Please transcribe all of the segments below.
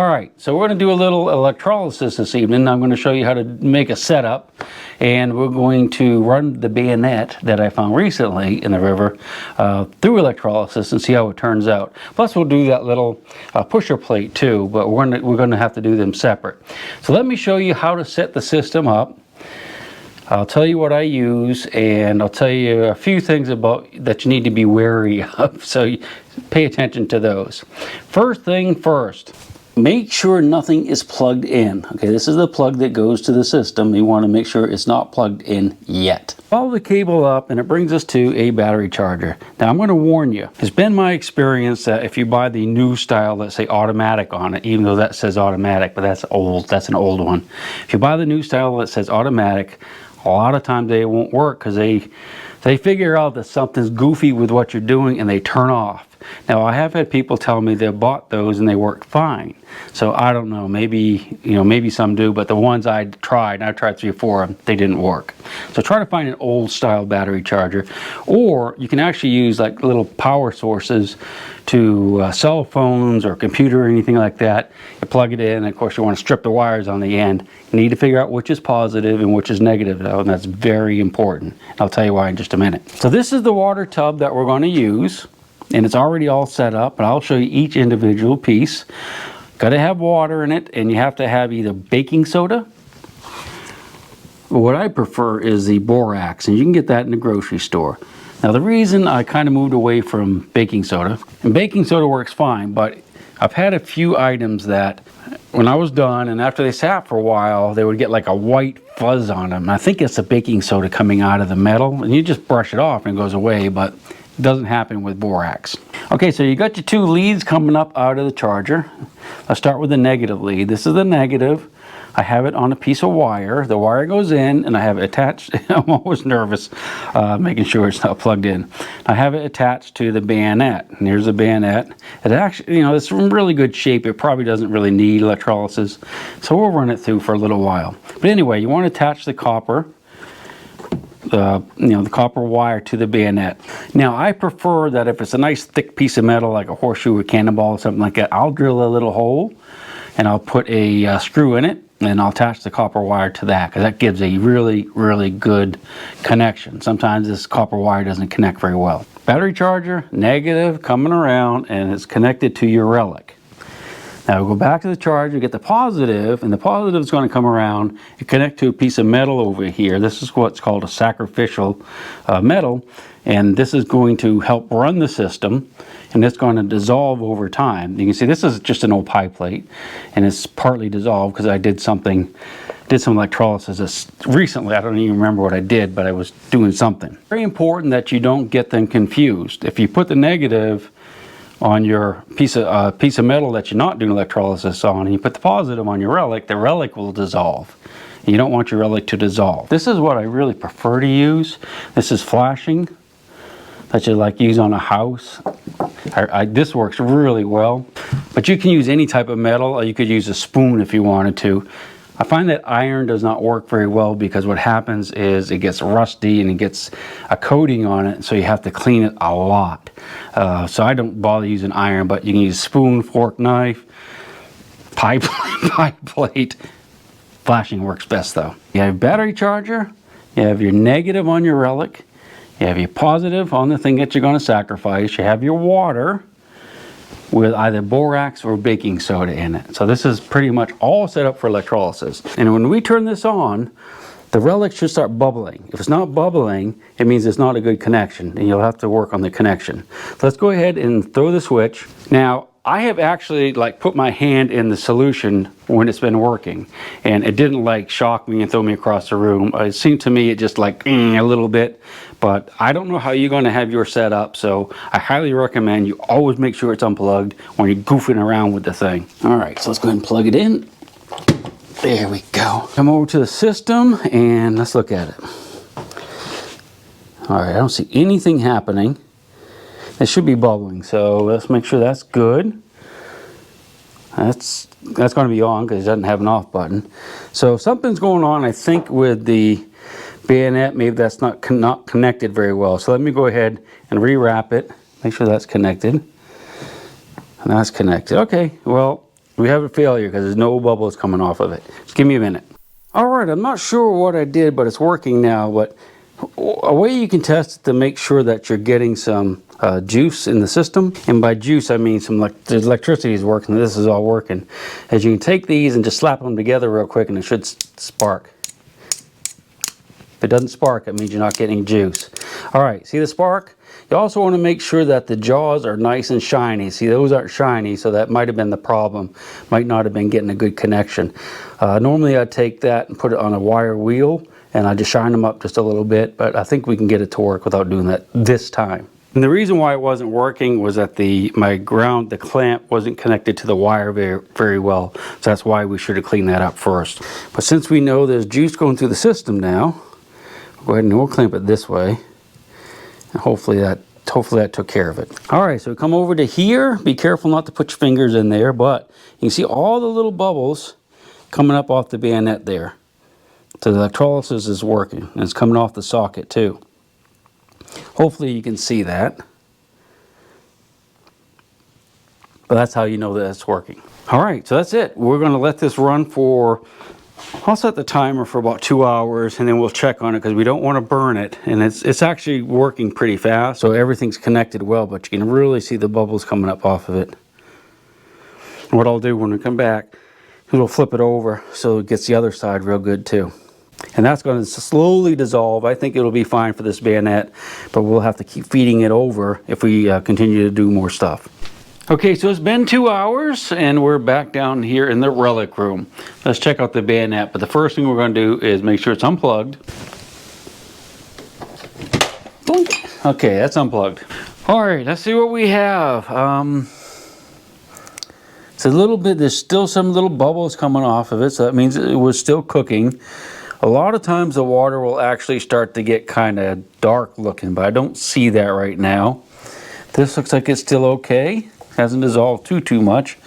All right, so we're going to do a little electrolysis this evening. I'm going to show you how to make a setup, and we're going to run the bayonet that I found recently in the river through electrolysis and see how it turns out. Plus we'll do that little pusher plate too, but we're going to have to do them separate. So let me show you how to set the system up. I'll tell you what I use, and I'll tell you a few things about that you need to be wary of, so you pay attention to those. First thing first, make sure nothing is plugged in. Okay, this is the plug that goes to the system. You want to make sure it's not plugged in yet. Follow the cable up and it brings us to a battery charger. Now I'm going to warn you, it's been my experience that if you buy the new style that say automatic on it, even though that says automatic, but that's old, that's an old one. If you buy the new style that says automatic, a lot of times they won't work because they figure out that something's goofy with what you're doing and they turn off. Now I have had people tell me they bought those and they work fine. So I don't know, maybe, maybe some do, but the ones I tried 3 or 4 of them, they didn't work. So try to find an old style battery charger, or you can actually use like little power sources to cell phones or computer or anything like that. You plug it in, and of course you want to strip the wires on the end. You need to figure out which is positive and which is negative though, and that's very important. I'll tell you why in just a minute. So this is the water tub that we're going to use, and it's already all set up, but I'll show you each individual piece. Got to have water in it, and you have to have either baking soda. What I prefer is the borax, and you can get that in the grocery store. Now the reason I kind of moved away from baking soda, and baking soda works fine, but I've had a few items that when I was done and after they sat for a while, they would get like a white fuzz on them. I think it's the baking soda coming out of the metal, and you just brush it off and it goes away, but it doesn't happen with borax. Okay, so you got your 2 leads coming up out of the charger. Let's start with the negative lead. This is the negative. I have it on a piece of wire. The wire goes in and I have it attached. I'm always nervous making sure it's not plugged in. I have it attached to the bayonet, and here's the bayonet. It actually, it's in really good shape. It probably doesn't really need electrolysis, so we'll run it through for a little while. But anyway, you want to attach the copper, the copper wire to the bayonet. Now I prefer that if it's a nice thick piece of metal like a horseshoe or cannonball or something like that, I'll drill a little hole and I'll put a screw in it, and I'll attach the copper wire to that, because that gives a really good connection. Sometimes this copper wire doesn't connect very well. Battery charger, negative, coming around, and it's connected to your relic. Now we'll go back to the charger, get the positive, and the positive is going to come around and connect to a piece of metal over here. This is what's called a sacrificial metal, and this is going to help run the system, and it's going to dissolve over time. You can see this is just an old pie plate, and it's partly dissolved because I did some electrolysis recently. I don't even remember what I did, but I was doing something. Very important that you don't get them confused. If you put the negative on your piece of metal that you're not doing electrolysis on, and you put the positive on your relic, the relic will dissolve. And you don't want your relic to dissolve. This is what I really prefer to use. This is flashing that you use on a house. This works really well, but you can use any type of metal, or you could use a spoon if you wanted to. I find that iron does not work very well because what happens is it gets rusty and it gets a coating on it, so you have to clean it a lot. So I don't bother using iron, but you can use spoon, fork, knife, pie plate. Flashing works best though. You have battery charger, you have your negative on your relic, you have your positive on the thing that you're going to sacrifice, you have your water with either borax or baking soda in it. So this is pretty much all set up for electrolysis. And when we turn this on, the relic should start bubbling. If it's not bubbling, it means it's not a good connection, and you'll have to work on the connection. So let's go ahead and throw the switch. Now, I have actually put my hand in the solution when it's been working, and it didn't shock me and throw me across the room. It seemed to me it just a little bit, but I don't know how you're going to have yours set up, so I highly recommend you always make sure it's unplugged when you're goofing around with the thing. All right, so let's go ahead and plug it in. There we go. Come over to the system and let's look at it. All right, I don't see anything happening. It should be bubbling, so let's make sure that's good. That's going to be on because it doesn't have an off button. So something's going on, I think, with the bayonet. Maybe that's not connected very well. So let me go ahead and rewrap it. Make sure that's connected. And that's connected. Okay, well, We have a failure because there's no bubbles coming off of it. Just give me a minute. All right, I'm not sure what I did, but it's working now. But a way you can test it to make sure that you're getting some juice in the system, and by juice I mean some the electricity is working. This is all working. As you can take these and just slap them together real quick, and it should spark. If it doesn't spark, it means you're not getting juice. All right, see the spark? You also want to make sure that the jaws are nice and shiny. See, those aren't shiny, so that might have been the problem. Might not have been getting a good connection. Normally I'd take that and put it on a wire wheel, and I just shine them up just a little bit, but I think we can get it to work without doing that this time. And the reason why it wasn't working was that the clamp wasn't connected to the wire very well. So that's why we should have cleaned that up first. But since we know there's juice going through the system now, we'll go ahead and we'll clamp it this way. And hopefully that took care of it. All right, so come over to here. Be careful not to put your fingers in there, but you can see all the little bubbles coming up off the bayonet there. So the electrolysis is working, and it's coming off the socket too. Hopefully you can see that. But that's how you know that it's working. All right, so that's it. We're going to let this run for, I'll set the timer for about 2 hours, and then we'll check on it because we don't want to burn it. And it's actually working pretty fast, so everything's connected well, but you can really see the bubbles coming up off of it. And what I'll do when we come back is we'll flip it over so it gets the other side real good too. And that's going to slowly dissolve. I think it'll be fine for this bayonet, but we'll have to keep feeding it over if we continue to do more stuff. Okay, so it's been 2 hours, and we're back down here in the relic room. Let's check out the bayonet, but the first thing we're going to do is make sure it's unplugged. Okay, that's unplugged. All right, let's see what we have. It's a little bit, there's still some little bubbles coming off of it, so that means it was still cooking. A lot of times the water will actually start to get kind of dark looking, but I don't see that right now. This looks like it's still okay. Hasn't dissolved too much.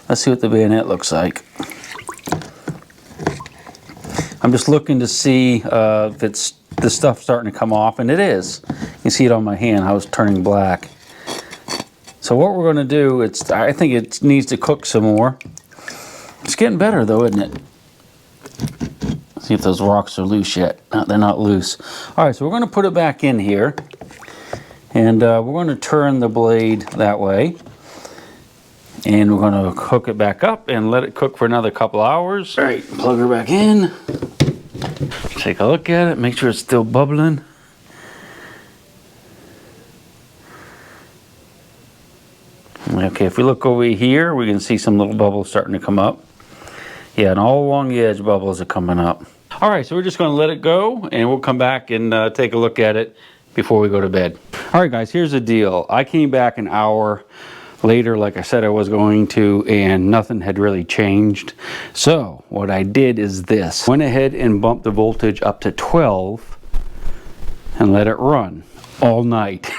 Let's see what the bayonet looks like. I'm just looking to see if it's the stuff starting to come off, and it is. You can see it on my hand how it's turning black. So what we're going to do, I think it needs to cook some more. It's getting better though, isn't it? See if those rocks are loose yet. No, they're not loose. All right, so we're going to put it back in here, and we're going to turn the blade that way, and we're going to hook it back up and let it cook for another couple hours. All right, plug her back in. Take a look at it, make sure it's still bubbling. Okay, if we look over here, we can see some little bubbles starting to come up. Yeah, and all along the edge, bubbles are coming up. All right, so we're just going to let it go, and we'll come back and take a look at it before we go to bed. All right, guys, here's the deal. I came back an hour later, like I said I was going to, and nothing had really changed. So what I did is this. Went ahead and bumped the voltage up to 12 and let it run all night.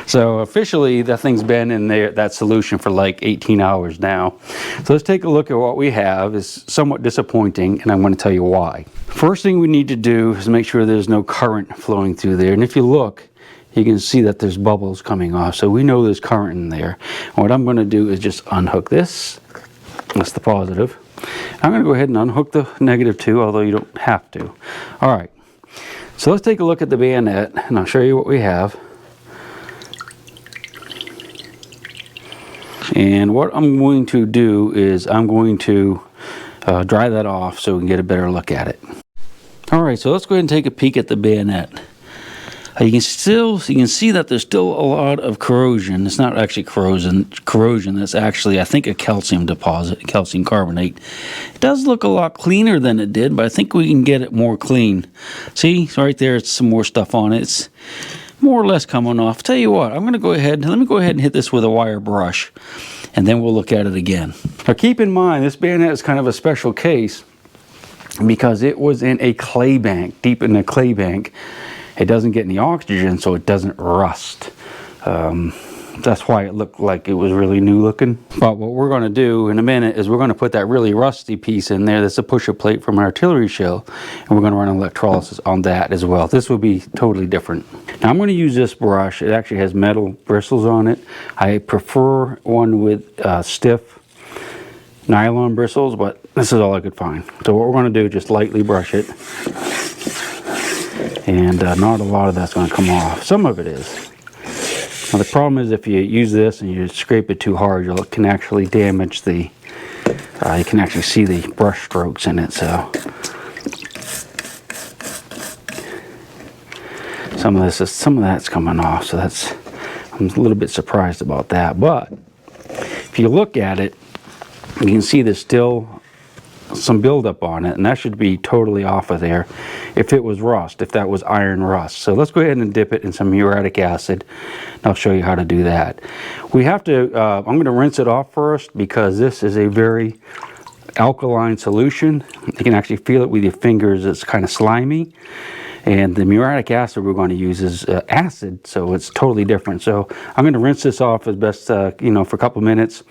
So officially that thing's been in there, that solution, for like 18 hours now. So let's take a look at what we have. It's somewhat disappointing, and I'm going to tell you why. First thing we need to do is make sure there's no current flowing through there. And if you look, you can see that there's bubbles coming off. So we know there's current in there. And what I'm going to do is just unhook this. That's the positive. I'm going to go ahead and unhook the negative too, although you don't have to. All right. So let's take a look at the bayonet, and I'll show you what we have. And what I'm going to do is I'm going to dry that off so we can get a better look at it. All right, so let's go ahead and take a peek at the bayonet. You can see that there's still a lot of corrosion. It's not actually corrosion. That's actually, I think, a calcium deposit, calcium carbonate. It does look a lot cleaner than it did, but I think we can get it more clean. See, right there, it's some more stuff on it. It's more or less coming off. Tell you what, I'm going to go ahead, let me go ahead and hit this with a wire brush, and then we'll look at it again. Now keep in mind, this bayonet is kind of a special case because it was in a clay bank, deep in a clay bank. It doesn't get any oxygen, so it doesn't rust. That's why it looked like it was really new looking. But what we're going to do in a minute is we're going to put that really rusty piece in there. That's a pusher plate from an artillery shell, and we're going to run electrolysis on that as well. This will be totally different. Now I'm going to use this brush. It actually has metal bristles on it. I prefer one with stiff nylon bristles, but this is all I could find. So what we're going to do is just lightly brush it. And not a lot of that's going to come off. Some of it is. Now the problem is if you use this and you scrape it too hard, you can actually damage the, you can actually see the brush strokes in it. So some of that's coming off. So that's, I'm a little bit surprised about that. But if you look at it, you can see there's still some buildup on it, and that should be totally off of there if it was rust, if that was iron rust. So let's go ahead and dip it in some muriatic acid, and I'll show you how to do that. We have to, I'm going to rinse it off first because this is a very alkaline solution. You can actually feel it with your fingers. It's kind of slimy. And the muriatic acid we're going to use is acid, so it's totally different. So I'm going to rinse this off as best, you know, for a couple of minutes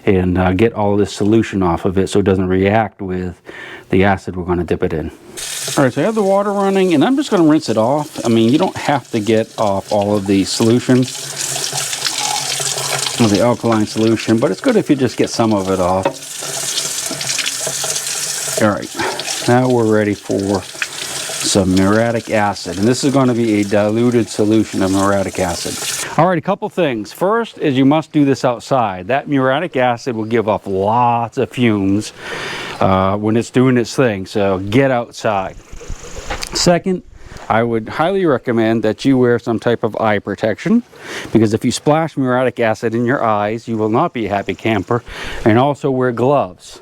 and get all this solution off of it so it doesn't react with the acid we're going to dip it in. All right, so I have the water running, and I'm just going to rinse it off. I mean, you don't have to get off all of the solution, of the alkaline solution, but it's good if you just get some of it off. All right, now we're ready for some muriatic acid, and this is going to be a diluted solution of muriatic acid. All right, a couple things. First is you must do this outside. That muriatic acid will give off lots of fumes when it's doing its thing, so get outside. Second, I would highly recommend that you wear some type of eye protection, because if you splash muriatic acid in your eyes, you will not be a happy camper. And also wear gloves,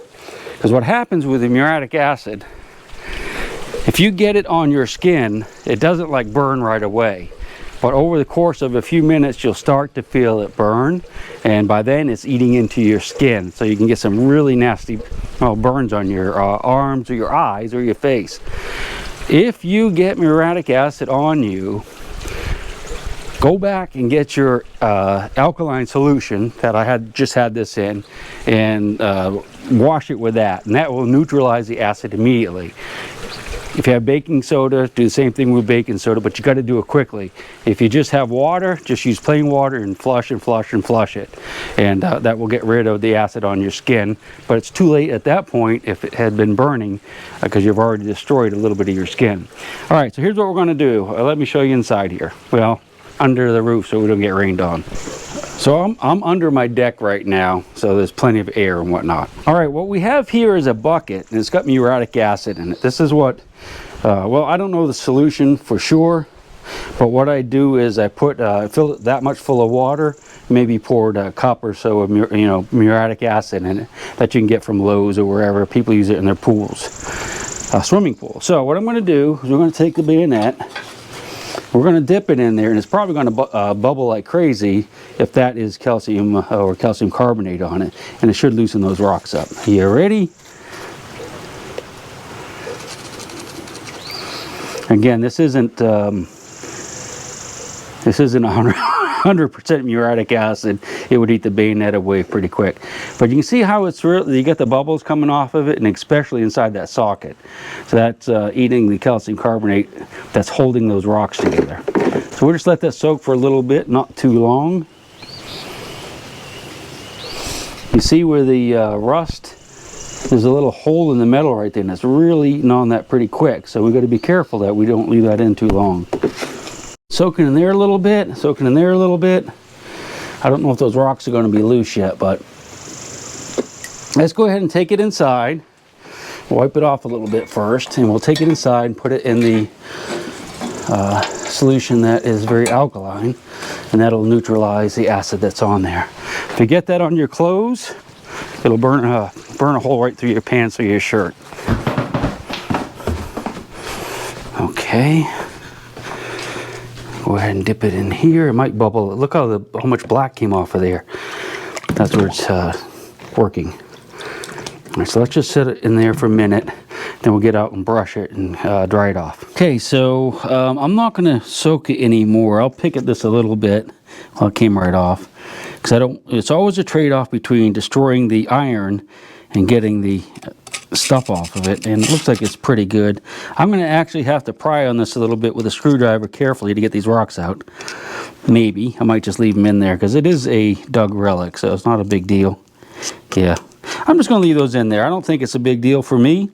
because what happens with the muriatic acid, if you get it on your skin, it doesn't like burn right away. But over the course of a few minutes, you'll start to feel it burn. And by then, it's eating into your skin. So you can get some really nasty burns on your arms or your eyes or your face. If you get muriatic acid on you, go back and get your alkaline solution that I just had this in, and wash it with that. And that will neutralize the acid immediately. If you have baking soda, do the same thing with baking soda, but you got to do it quickly. If you just have water, just use plain water and flush and flush and flush it. And that will get rid of the acid on your skin. But it's too late at that point if it had been burning, because you've already destroyed a little bit of your skin. All right, so here's what we're going to do. Let me show you inside here. Well, under the roof so we don't get rained on. So I'm under my deck right now, so there's plenty of air and whatnot. All right, what we have here is a bucket, and it's got muriatic acid in it. This is what, well, I don't know the solution for sure, but what I do is I put, fill it that much full of water, maybe poured a cup or so of muriatic acid in it that you can get from Lowe's or wherever. People use it in their pools, swimming pools. So what I'm going to do is we're going to take the bayonet. We're going to dip it in there, and it's probably going to bubble like crazy if that is calcium or calcium carbonate on it, and it should loosen those rocks up. You ready? Again, this isn't 100% muriatic acid. It would eat the bayonet away pretty quick. But you can see how it's really, you get the bubbles coming off of it, and especially inside that socket. So that's eating the calcium carbonate that's holding those rocks together. So we'll just let that soak for a little bit, not too long. You see where the rust, there's a little hole in the metal right there, and it's really eating on that pretty quick. So we've got to be careful that we don't leave that in too long. Soaking in there a little bit, soaking in there a little bit. I don't know if those rocks are going to be loose yet, but let's go ahead and take it inside. Wipe it off a little bit first, and we'll take it inside and put it in the solution that is very alkaline, and that'll neutralize the acid that's on there. If you get that on your clothes, it'll burn a hole right through your pants or your shirt. Okay. Go ahead and dip it in here. It might bubble. Look how much black came off of there. That's where it's working. All right, so let's just set it in there for a minute. Then we'll get out and brush it and dry it off. Okay, so I'm not going to soak it anymore. I'll pick at this a little bit. Well, it came right off. Because it's always a trade-off between destroying the iron and getting the stuff off of it, and it looks like it's pretty good. I'm going to actually have to pry on this a little bit with a screwdriver carefully to get these rocks out. Maybe I might just leave them in there because it is a dug relic, so it's not a big deal. Yeah, I'm just going to leave those in there. I don't think it's a big deal for me.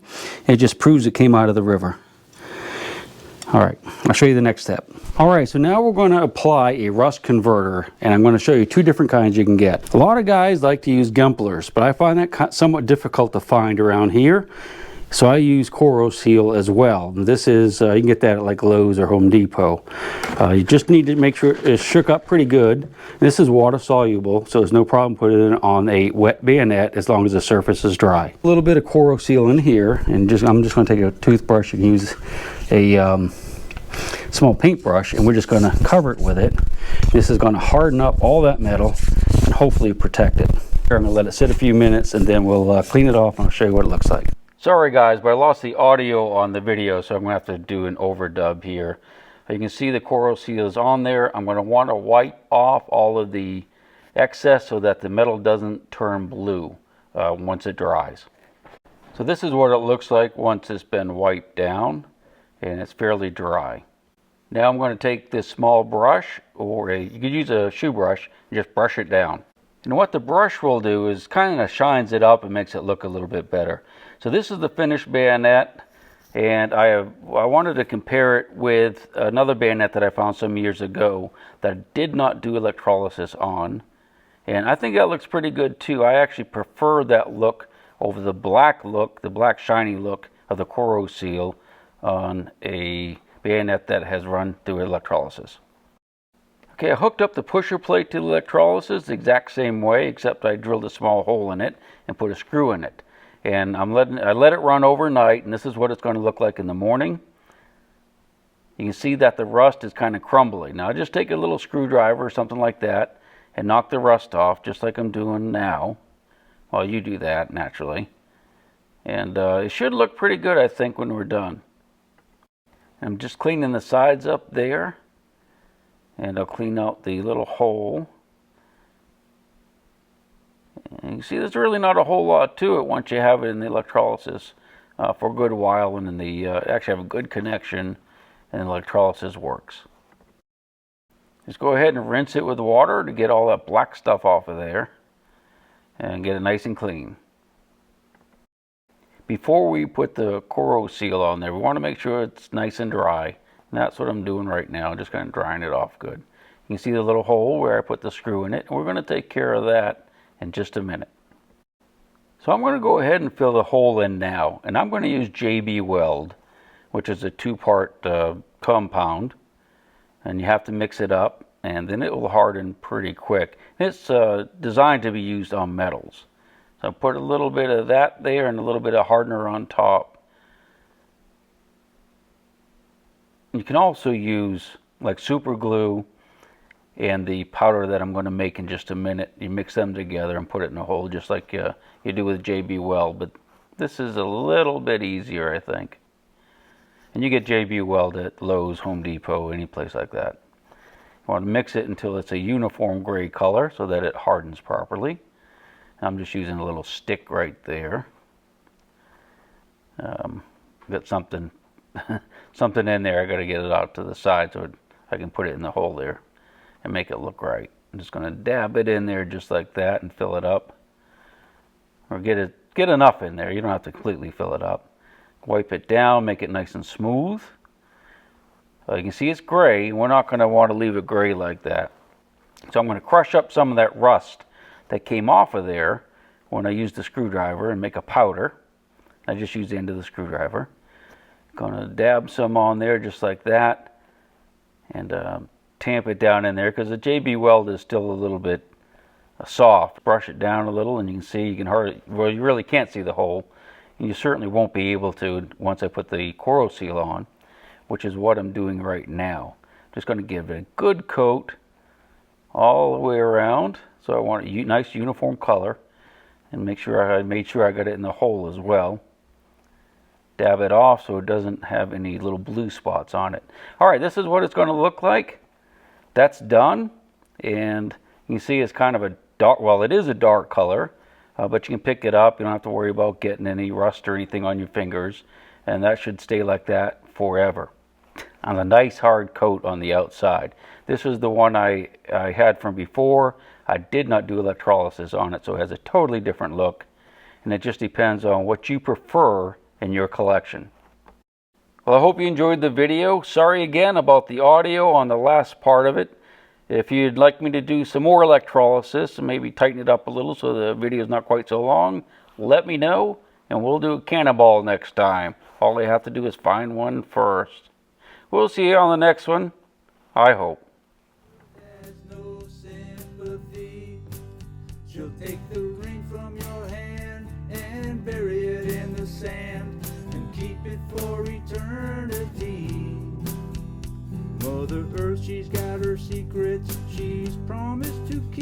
It just proves it came out of the river. All right, I'll show you the next step. All right, so now we're going to apply a rust converter, and I'm going to show you two different kinds you can get. A lot of guys like to use Gemplers, but I find that somewhat difficult to find around here. So I use Seal as well. This is, you can get that at like Lowe's or Home Depot. You just need to make sure it's shook up pretty good. This is water soluble, so there's no problem putting it on a wet bayonet as long as the surface is dry. A little bit of Seal in here, and I'm just going to take a toothbrush and use a small paintbrush, and we're just going to cover it with it. This is going to harden up all that metal and hopefully protect it. I'm going to let it sit a few minutes, and then we'll clean it off and I'll show you what it looks like. Sorry guys, but I lost the audio on the video, so I'm going to have to do an overdub here. You can see the Seal is on there. I'm going to want to wipe off all of the excess so that the metal doesn't turn blue once it dries. So this is what it looks like once it's been wiped down and it's fairly dry. Now I'm going to take this small brush, or you could use a shoe brush, and just brush it down. And what the brush will do is kind of shines it up and makes it look a little bit better. So this is the finished bayonet, and I wanted to compare it with another bayonet that I found some years ago that I did not do electrolysis on. And I think that looks pretty good too. I actually prefer that look over the black look, the black shiny look of the Seal on a bayonet that has run through electrolysis. Okay, I hooked up the pusher plate to the electrolysis the exact same way, except I drilled a small hole in it and put a screw in it. And I let it run overnight, and this is what it's going to look like in the morning. You can see that the rust is kind of crumbly. Now just take a little screwdriver or something like that and knock the rust off, just like I'm doing now. Well, you do that naturally. And it should look pretty good, I think, when we're done. I'm just cleaning the sides up there, and I'll clean out the little hole. And you can see there's really not a whole lot to it once you have it in the electrolysis for a good while, and then actually have a good connection, and electrolysis works. Just go ahead and rinse it with water to get all that black stuff off of there and get it nice and clean. Before we put the Seal on there, we want to make sure it's nice and dry. And that's what I'm doing right now, just kind of drying it off good. You can see the little hole where I put the screw in it, and we're going to take care of that in just a minute. So I'm going to go ahead and fill the hole in now, and I'm going to use JB Weld, which is a two-part compound, and you have to mix it up, and then it will harden pretty quick. It's designed to be used on metals. So I put a little bit of that there and a little bit of hardener on top. You can also use like super glue and the powder that I'm going to make in just a minute. You mix them together and put it in a hole just like you do with JB Weld, but this is a little bit easier, I think. And you get JB Weld at Lowe's, Home Depot, any place like that. You want to mix it until it's a uniform gray color so that it hardens properly. I'm just using a little stick right there. Got something in there. I got to get it out to the side so I can put it in the hole there and make it look right. I'm just going to dab it in there just like that and fill it up, or get enough in there. You don't have to completely fill it up. Wipe it down, make it nice and smooth. You can see it's gray. We're not going to want to leave it gray like that. So I'm going to crush up some of that rust that came off of there when I used the screwdriver and make a powder. I just use the end of the screwdriver. Gonna dab some on there just like that, and tamp it down in there because the JB Weld is still a little bit soft. Brush it down a little, and you can see you really can't see the hole. And you certainly won't be able to once I put the Seal on, which is what I'm doing right now. Just going to give it a good coat all the way around. So I want a nice uniform color, and make sure I made sure I got it in the hole as well. Dab it off so it doesn't have any little blue spots on it. All right, this is what it's going to look like. That's done, and you can see it's kind of a dark, well, it is a dark color, but you can pick it up. You don't have to worry about getting any rust or anything on your fingers, and that should stay like that forever. On a nice hard coat on the outside. This is the one I had from before. I did not do electrolysis on it, so it has a totally different look. and it just depends on what you prefer in your collection. Well, I hope you enjoyed the video. Sorry again about the audio on the last part of it. If you'd like me to do some more electrolysis and maybe tighten it up a little so the video is not quite so long, let me know and we'll do a cannonball next time. All you have to do is find one first. We'll see you on the next one, I hope. There's no sympathy. She'll take the ring from your hand and bury it in the sand and keep it for eternity. Mother Earth, she's got her secrets she's promised to keep.